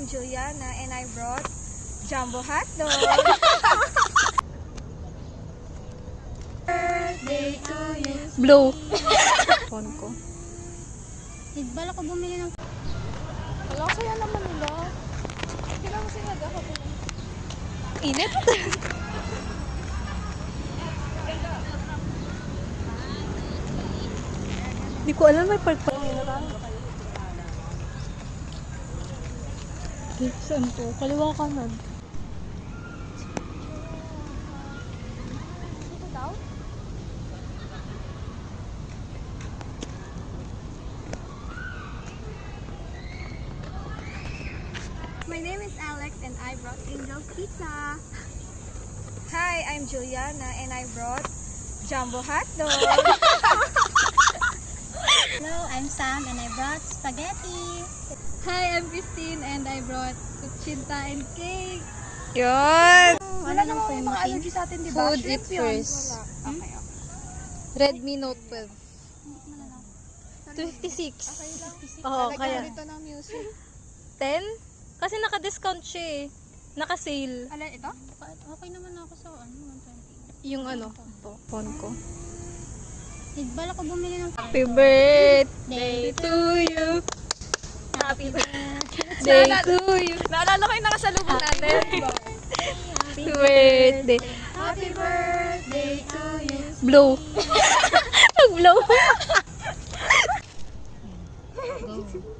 I'm Juliana and I brought jumbo hot dog. Birthday to you. Blow. Phone ko. Bala ko bumili ng... Wala, kaya naman nila. Hindi lang kasi nagkakapin. Init. Hindi ko alam may park pa. Saan to? Kaliwa kanan. Dito daw? My name is Alex and I brought Angel's Pizza. Hi, I'm Juliana and I brought jumbo hot dog. Hello, I'm Sam and I brought spaghetti. Hi, I'm Christine and I brought kuchinta and cake. Yun! Wala namang may mga allergy sa atin, di ba? Food Shrimp it yun. first. Wala. Okay, okay. Redmi Note 12. 256. Okay lang. Oo, Lalagyan kaya. dito ng music. 10? Kasi naka-discount siya eh. Naka-sale. Alin ito? Okay naman ako sa 120. Yung ano, to, phone ko. Bala ko bumili ng... Happy birthday to you. Happy birthday To you. Naalala ko yung nakasalubong natin. Happy birthday. Happy birthday to you. Blow. Pag-blow.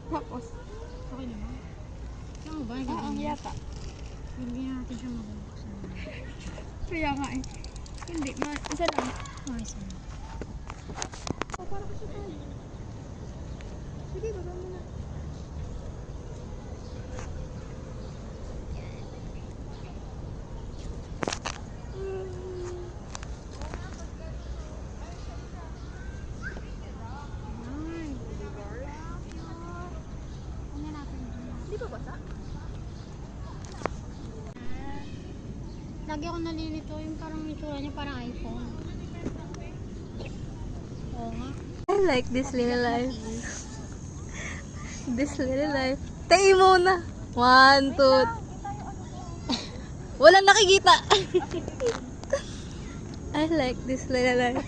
Tapos, Okay naman. Saan ba? ang yata. Hindi natin siya mabubuksan. Kaya nga eh. Hindi, isa lang. Okay, sana. Oh, para kasi tayo. Sige, baba mo na. Ano natin dun? Di ba basa? Lagi ako nalilito yung parang itsura niya parang iPhone. Oo nga. I like this little life. This little life. Tayo muna. 1, 2. Walang nakikita. I like this little life.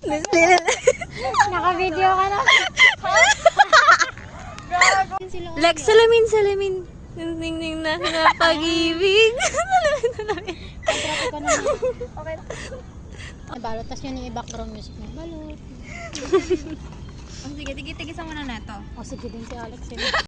This little life. Naka-video ka na. Like, salamin. Ning na pag-ibig. Salamin. Kontrata ka na. Okay. Balot. Tapos yun yung background music na balot. Oh, sige, tigisa muna na to. O sige din si Alex yun.